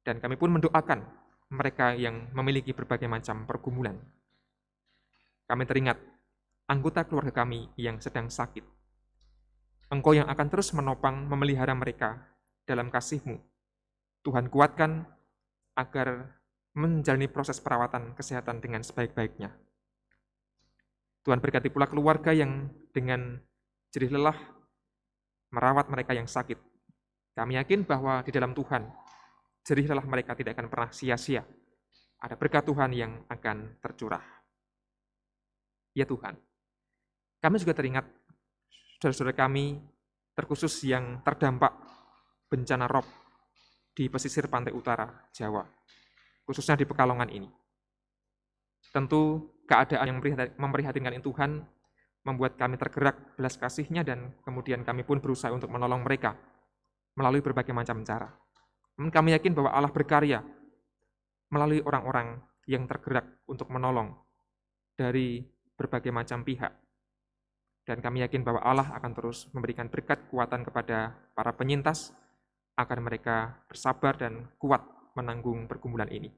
S3: Dan kami pun mendoakan mereka yang memiliki berbagai macam pergumulan. Kami teringat anggota keluarga kami yang sedang sakit. Engkau yang akan terus menopang, memelihara mereka dalam kasih-Mu. Tuhan kuatkan agar menjalani proses perawatan kesehatan dengan sebaik-baiknya. Tuhan berkati pula keluarga yang dengan jerih lelah merawat mereka yang sakit. Kami yakin bahwa di dalam Tuhan, jerih lelah mereka tidak akan pernah sia-sia, ada berkat Tuhan yang akan tercurah. Ya Tuhan, kami juga teringat saudara-saudara kami terkhusus yang terdampak bencana rob di pesisir pantai utara Jawa, khususnya di Pekalongan ini. Tentu keadaan yang memprihatinkan ini Tuhan membuat kami tergerak belas kasih-Nya dan kemudian kami pun berusaha untuk menolong mereka melalui berbagai macam cara. Kami yakin bahwa Allah berkarya melalui orang-orang yang tergerak untuk menolong dari berbagai macam pihak. Dan kami yakin bahwa Allah akan terus memberikan berkat kekuatan kepada para penyintas agar mereka bersabar dan kuat menanggung pergumulan ini.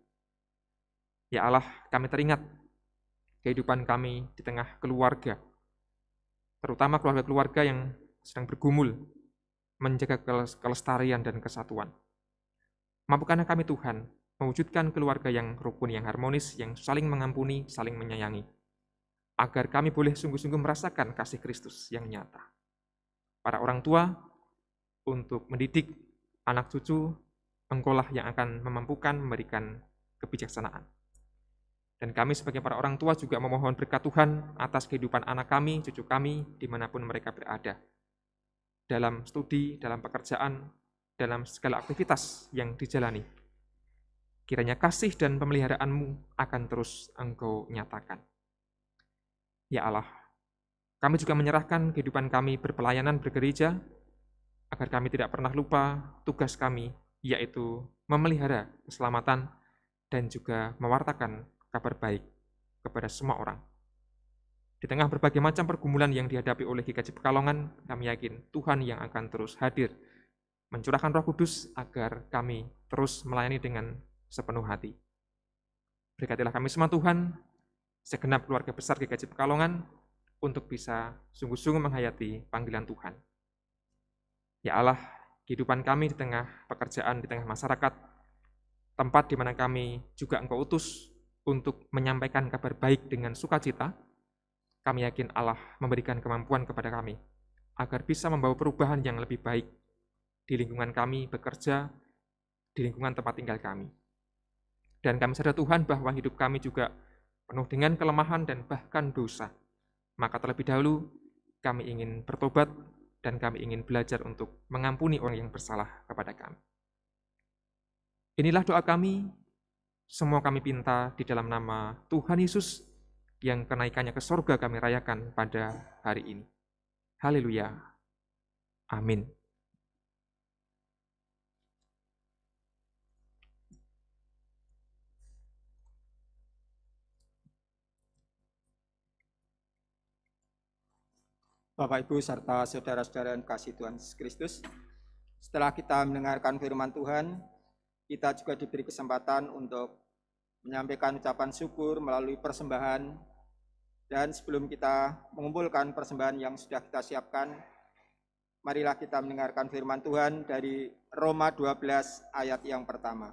S3: Ya Allah, kami teringat kehidupan kami di tengah keluarga, terutama keluarga-keluarga yang sedang bergumul menjaga kelestarian dan kesatuan. Mampukanlah kami Tuhan mewujudkan keluarga yang rukun, yang harmonis, yang saling mengampuni, saling menyayangi, agar kami boleh sungguh-sungguh merasakan kasih Kristus yang nyata. Para orang tua, untuk mendidik anak cucu, Engkaulah yang akan memampukan memberikan kebijaksanaan. Dan kami sebagai para orang tua juga memohon berkat Tuhan atas kehidupan anak kami, cucu kami, dimanapun mereka berada. Dalam studi, dalam pekerjaan, dalam segala aktivitas yang dijalani. Kiranya kasih dan pemeliharaanmu akan terus Engkau nyatakan. Ya Allah, kami juga menyerahkan kehidupan kami berpelayanan bergereja, agar kami tidak pernah lupa tugas kami, yaitu memelihara keselamatan dan juga mewartakan kabar baik kepada semua orang. Di tengah berbagai macam pergumulan yang dihadapi oleh GKJ Pekalongan, kami yakin Tuhan yang akan terus hadir, mencurahkan Roh Kudus agar kami terus melayani dengan sepenuh hati. Berkatilah kami semua Tuhan, segenap keluarga besar GKJ Pekalongan, untuk bisa sungguh-sungguh menghayati panggilan Tuhan. Ya Allah, kehidupan kami di tengah pekerjaan, di tengah masyarakat, tempat di mana kami juga Engkau utus untuk menyampaikan kabar baik dengan sukacita, kami yakin Allah memberikan kemampuan kepada kami, agar bisa membawa perubahan yang lebih baik di lingkungan kami bekerja, di lingkungan tempat tinggal kami. Dan kami sadar Tuhan bahwa hidup kami juga penuh dengan kelemahan dan bahkan dosa. Maka terlebih dahulu kami ingin bertobat dan kami ingin belajar untuk mengampuni orang yang bersalah kepada kami. Inilah doa kami, semua kami pinta di dalam nama Tuhan Yesus yang kenaikannya ke sorga kami rayakan pada hari ini. Haleluya. Amin.
S6: Bapak, Ibu, serta saudara-saudara yang kasih Tuhan Yesus Kristus, setelah kita mendengarkan firman Tuhan, kita juga diberi kesempatan untuk menyampaikan ucapan syukur melalui persembahan. Dan sebelum kita mengumpulkan persembahan yang sudah kita siapkan, marilah kita mendengarkan firman Tuhan dari Roma 12 ayat yang pertama.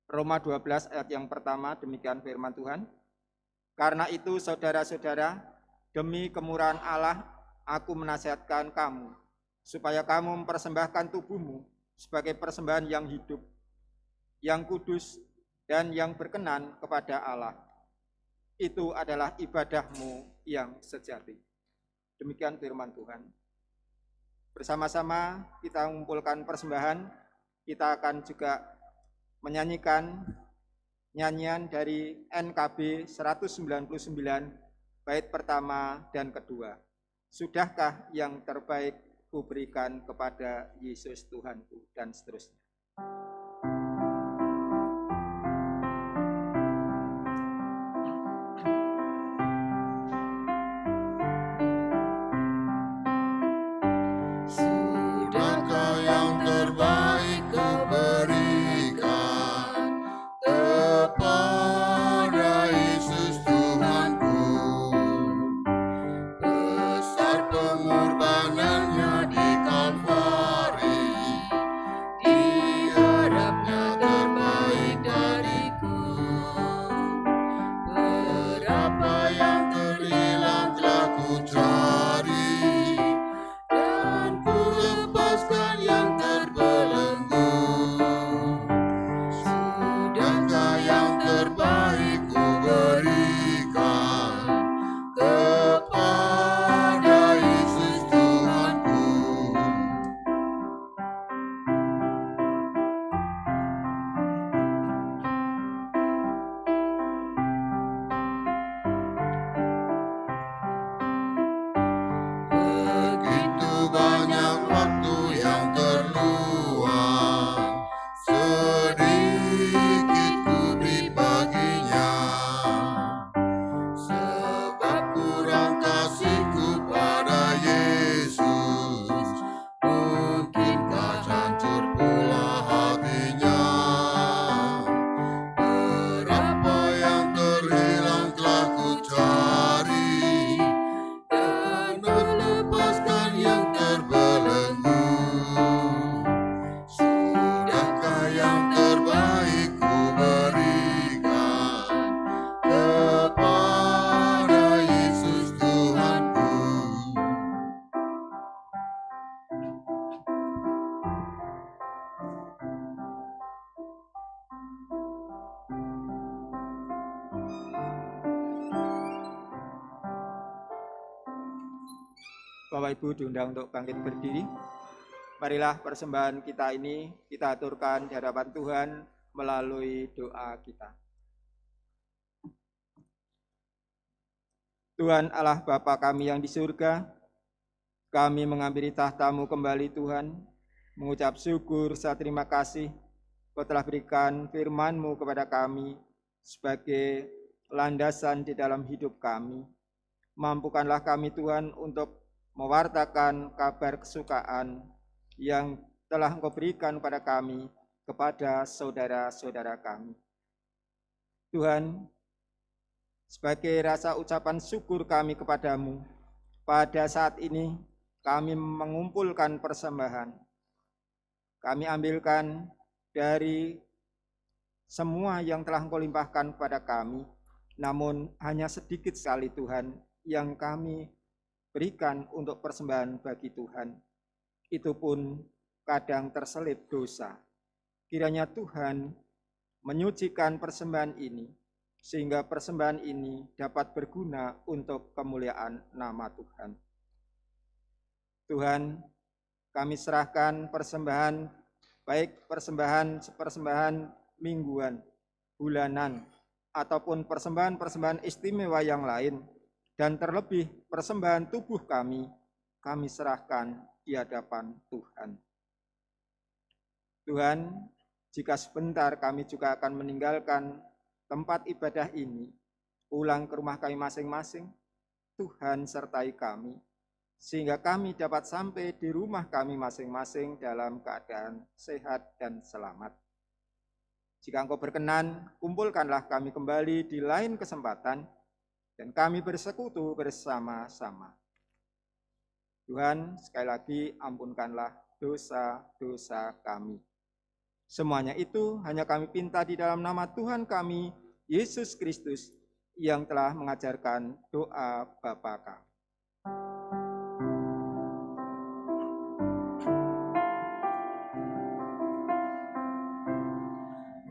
S6: Roma 12 ayat yang pertama, demikian firman Tuhan. Karena itu saudara-saudara, demi kemurahan Allah, aku menasihatkan kamu, supaya kamu mempersembahkan tubuhmu sebagai persembahan yang hidup, yang kudus, dan yang berkenan kepada Allah. Itu adalah ibadahmu yang sejati. Demikian firman Tuhan. Bersama-sama kita mengumpulkan persembahan, kita akan juga menyanyikan nyanyian dari NKB 199 bait pertama dan kedua. Sudahkah yang terbaik kuberikan kepada Yesus Tuhanku, dan seterusnya.
S2: Sudahkah yang terbaik kau berikan kepada Yesus Tuhanku? Besar pengorbanannya di Kalvari, Dia
S6: Bapak Ibu diundang untuk bangkit berdiri. Marilah persembahan kita ini kita aturkan di hadapan Tuhan melalui doa kita. Tuhan Allah Bapa kami yang di surga, kami menghampiri tahta-Mu kembali Tuhan, mengucap syukur serta terima kasih Kau telah berikan firman-Mu kepada kami sebagai landasan di dalam hidup kami. Mampukanlah kami Tuhan untuk mewartakan kabar kesukaan yang telah Engkau berikan kepada kami, kepada saudara-saudara kami. Tuhan, sebagai rasa ucapan syukur kami kepadamu, pada saat ini kami mengumpulkan persembahan. Kami ambilkan dari semua yang telah Engkau limpahkan kepada kami, namun hanya sedikit sekali Tuhan yang kami berikan untuk persembahan bagi Tuhan. Itu pun kadang terselip dosa. Kiranya Tuhan menyucikan persembahan ini, sehingga persembahan ini dapat berguna untuk kemuliaan nama Tuhan. Tuhan, kami serahkan persembahan, baik persembahan mingguan, bulanan, ataupun persembahan istimewa yang lain, dan terlebih persembahan tubuh kami serahkan di hadapan Tuhan. Tuhan, jika sebentar kami juga akan meninggalkan tempat ibadah ini, pulang ke rumah kami masing-masing, Tuhan sertai kami, sehingga kami dapat sampai di rumah kami masing-masing dalam keadaan sehat dan selamat. Jika Engkau berkenan, kumpulkanlah kami kembali di lain kesempatan, dan kami bersekutu bersama-sama. Tuhan, sekali lagi ampunkanlah dosa-dosa kami. Semuanya itu hanya kami pinta di dalam nama Tuhan kami, Yesus Kristus, yang telah mengajarkan doa Bapa kami.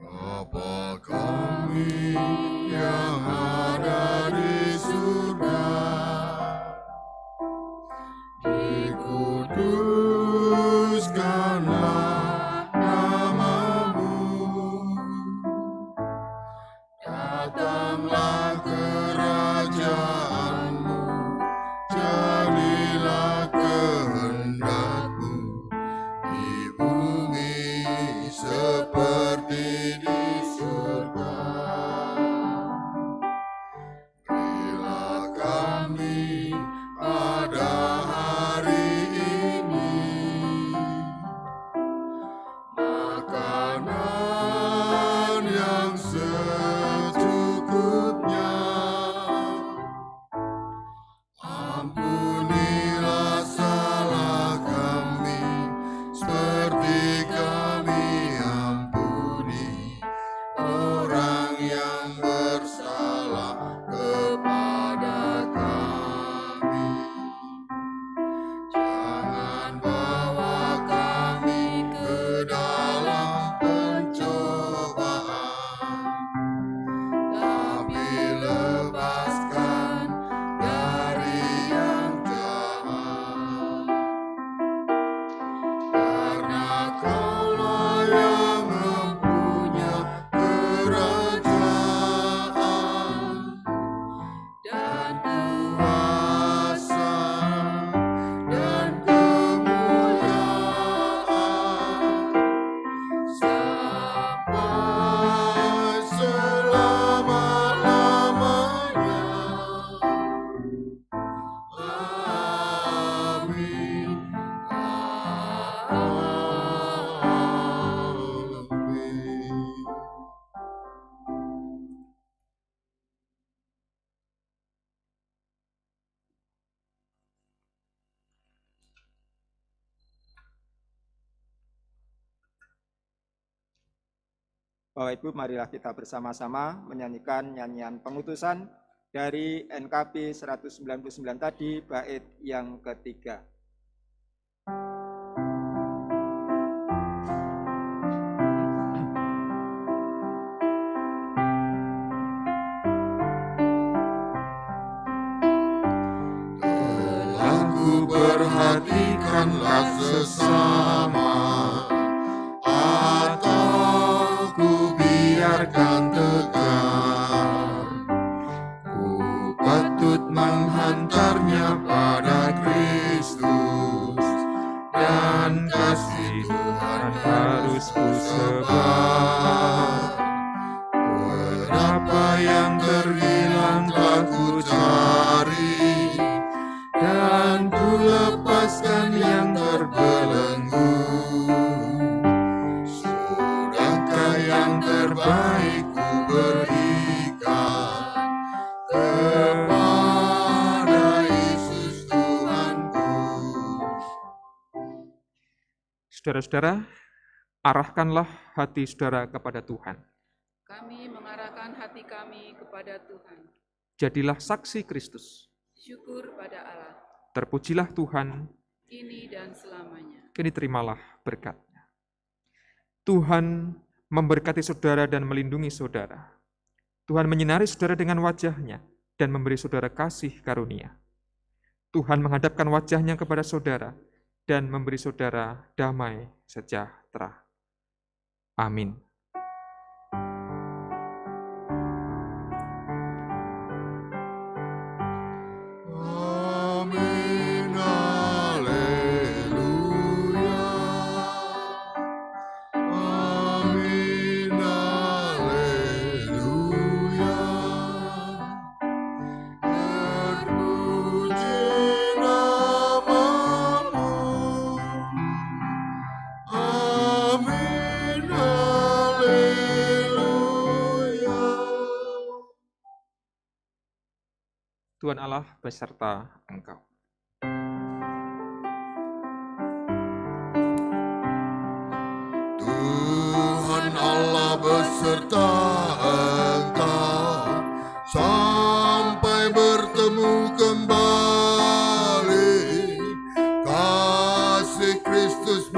S2: Bapa kami yang ada di surga, dikuduskanlah nama-Mu, datanglah kerajaan-Mu, jadilah kehendak-Mu di bumi seperti di surga. Berilah kami pada hari ini makanan yang secukupnya. Ampunilah salah kami seperti kami ampuni orang yang bersalah kepada kami. Jangan bawa kami ke dalam pencobaan, tapi lepaskan dari yang jahat. Karena Kaulah yang mempunyai kerajaan dan kuasa dan kemuliaan sampai selama-lamanya. Amin. Amin.
S6: Bapak Ibu, marilah kita bersama-sama menyanyikan nyanyian pengutusan dari NKB 199 tadi, bait yang ketiga.
S2: Telah ku Kasihanlah sesama, atau ku biarkan tegar. Ku patut menghantarnya pada Kristus, dan kasih Tuhan harus ku sebar. Berapa yang terhilang telah ku cari, dan ku lepaskan yang terbelenggu. Sudahkah yang terbaik ku berikan kepada Yesus Tuhanku.
S3: Saudara-saudara, arahkanlah hati saudara kepada Tuhan.
S4: Kami mengarahkan hati kami kepada Tuhan.
S3: Jadilah saksi Kristus.
S4: Syukur pada Allah,
S3: Terpujilah Tuhan,
S4: kini dan selamanya.
S3: kini terimalah berkat-Nya. Tuhan memberkati saudara dan melindungi saudara. Tuhan menyinari saudara dengan wajah-Nya dan memberi saudara kasih karunia. Tuhan menghadapkan wajah-Nya kepada saudara dan memberi saudara damai sejahtera. Amin.
S2: Amin, haleluya. Amin, haleluya. Terpuji namamu. Amin, haleluya.
S3: Tuhan Allah beserta engkau.
S2: Tuhan Allah beserta engkau sampai bertemu kembali. Kasih Kristus